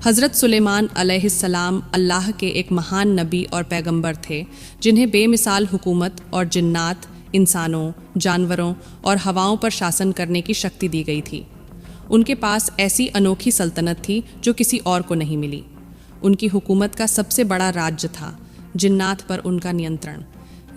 हज़रत सुलेमान अलैहिस्सलाम अल्लाह के एक महान नबी और पैगंबर थे जिन्हें बेमिसाल हुकूमत और जिन्नात, इंसानों, जानवरों और हवाओं पर शासन करने की शक्ति दी गई थी। उनके पास ऐसी अनोखी सल्तनत थी जो किसी और को नहीं मिली। उनकी हुकूमत का सबसे बड़ा राज्य था जिन्नात पर उनका नियंत्रण।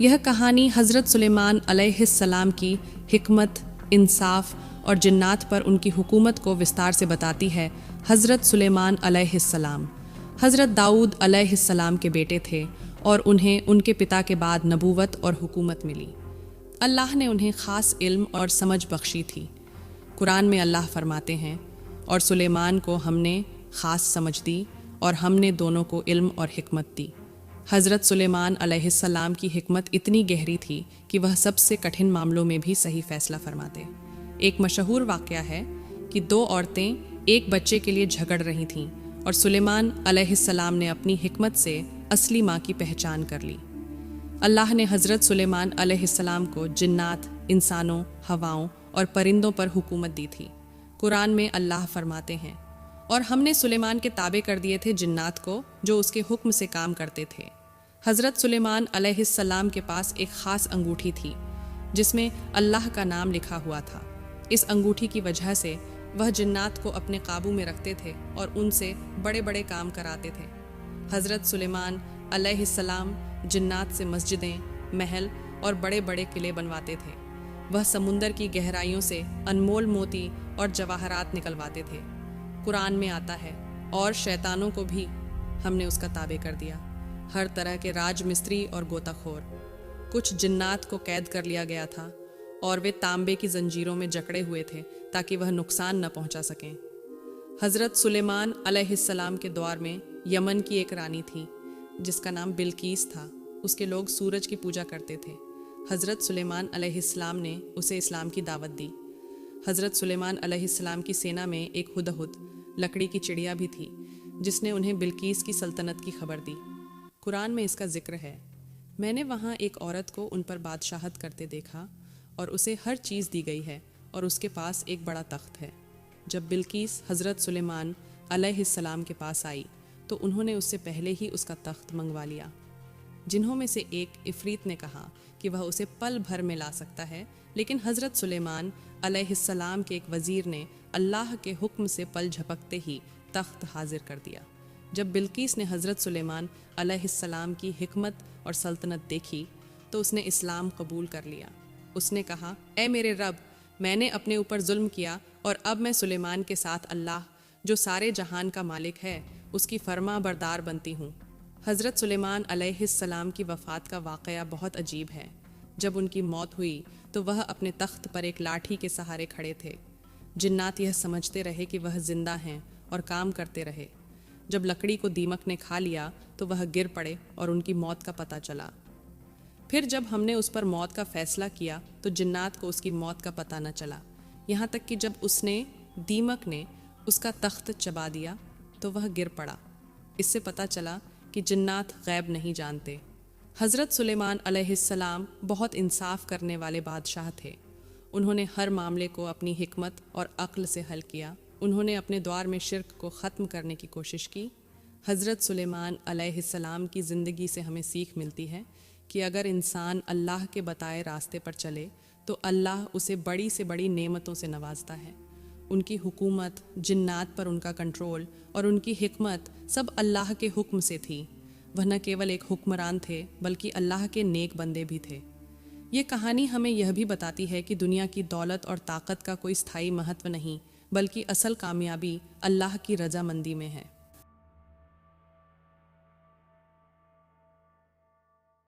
यह कहानी हज़रत सुलेमान अलैहिस्सलाम की हिकमत, इंसाफ और जिन्नात पर उनकी हुकूमत को विस्तार से बताती है। हज़रत सुलेमान अलैहिस्सलाम हज़रत दाऊद अलैहिस्सलाम के बेटे थे और उन्हें उनके पिता के बाद नबूवत और हुकूमत मिली। अल्लाह ने उन्हें ख़ास इल्म और समझ बख्शी थी। कुरान में अल्लाह फरमाते हैं, और सुलेमान को हमने ख़ास समझ दी और हमने दोनों को इल्म और हिकमत दी। हज़रत सुलेमान अलैहिस्सलाम की हिकमत इतनी गहरी थी कि वह सबसे कठिन मामलों में भी सही फैसला फरमाते। एक मशहूर वाक़या है कि दो औरतें एक बच्चे के लिए झगड़ रही थीं और सुलेमान अलैहिस्सलाम ने अपनी हिकमत से असली माँ की पहचान कर ली। अल्लाह ने हज़रत सुलेमान अलैहिस्सलाम को जिन्नात, इंसानों, हवाओं और परिंदों पर हुकूमत दी थी। कुरान में अल्लाह फरमाते हैं, और हमने सुलेमान के ताबे कर दिए थे जिन्नात को जो उसके हुक्म से काम करते थे। हज़रत सुलेमान अलैहिस्सलाम के पास एक ख़ास अंगूठी थी जिसमें अल्लाह का नाम लिखा हुआ था। इस अंगूठी की वजह से वह जिन्नात को अपने काबू में रखते थे और उनसे बड़े बड़े काम कराते थे। हज़रत सुलेमान अलैहिस्सलाम जिन्नात से मस्जिदें, महल और बड़े बड़े किले बनवाते थे। वह समुंदर की गहराइयों से अनमोल मोती और जवाहरात निकलवाते थे। कुरान में आता है, और शैतानों को भी हमने उसका ताबे कर दिया, हर तरह के राजमिस्त्री और गोताखोर। कुछ जिन्नात को कैद कर लिया गया था और वे तांबे की जंजीरों में जकड़े हुए थे ताकि वह नुकसान न पहुंचा सकें। हज़रत सुलेमान अलैहिस्सलाम के दौर में यमन की एक रानी थी जिसका नाम बिल्कीस था। उसके लोग सूरज की पूजा करते थे। हज़रत सुलेमान अलैहिस्सलाम ने उसे इस्लाम की दावत दी। हज़रत सुलेमान अलैहिस्सलाम की सेना में एक हुदहुद, लकड़ी की चिड़िया भी थी जिसने उन्हें बिल्कीस की सल्तनत की खबर दी। कुरान में इसका जिक्र है, मैंने वहाँ एक औरत को उन पर बादशाहत करते देखा और उसे हर चीज़ दी गई है और उसके पास एक बड़ा तख्त है। जब बिल्कीस हज़रत सुलेमान अलैहिस्सलाम के पास आई तो उन्होंने उससे पहले ही उसका तख्त मंगवा लिया। जिन्हों में से एक इफ़रीत ने कहा कि वह उसे पल भर में ला सकता है, लेकिन हज़रत सुलेमान अलैहिस्सलाम के एक वज़ीर ने अल्लाह के हुक्म से पल झपकते ही तख्त हाजिर कर दिया। जब बिल्कीस ने हज़रत सुलेमान अलैहिस्सलाम की हिकमत और सल्तनत देखी तो उसने इस्लाम कबूल कर लिया। उसने कहा, ए मेरे रब, मैंने अपने ऊपर जुल्म किया और अब मैं सुलेमान के साथ अल्लाह जो सारे जहान का मालिक है उसकी फर्मा बरदार बनती हूँ। हज़रत सुलेमान अलैहिस्सलाम की वफ़ात का वाक़या बहुत अजीब है। जब उनकी मौत हुई तो वह अपने तख्त पर एक लाठी के सहारे खड़े थे। जिन्नात यह समझते रहे कि वह जिंदा हैं और काम करते रहे। जब लकड़ी को दीमक ने खा लिया तो वह गिर पड़े और उनकी मौत का पता चला। फिर जब हमने उस पर मौत का फ़ैसला किया तो जिन्नात को उसकी मौत का पता न चला, यहाँ तक कि जब दीमक ने उसका तख्त चबा दिया तो वह गिर पड़ा। इससे पता चला कि जिन्नात गैब नहीं जानते। हज़रत सुलेमान अलैहिस्सलाम बहुत इंसाफ करने वाले बादशाह थे। उन्होंने हर मामले को अपनी हिकमत और अक्ल से हल किया। उन्होंने अपने दौर में शिर्क को ख़त्म करने की कोशिश की। हज़रत सुलेमान अलैहिस्सलाम की ज़िंदगी से हमें सीख मिलती है कि अगर इंसान अल्लाह के बताए रास्ते पर चले तो अल्लाह उसे बड़ी से बड़ी नेमतों से नवाजता है। उनकी हुकूमत, जिन्नात पर उनका कंट्रोल और उनकी हिकमत सब अल्लाह के हुक्म से थी। वह न केवल एक हुक्मरान थे बल्कि अल्लाह के नेक बंदे भी थे। ये कहानी हमें यह भी बताती है कि दुनिया की दौलत और ताकत का कोई स्थायी महत्व नहीं, बल्कि असल कामयाबी अल्लाह की रजामंदी में है।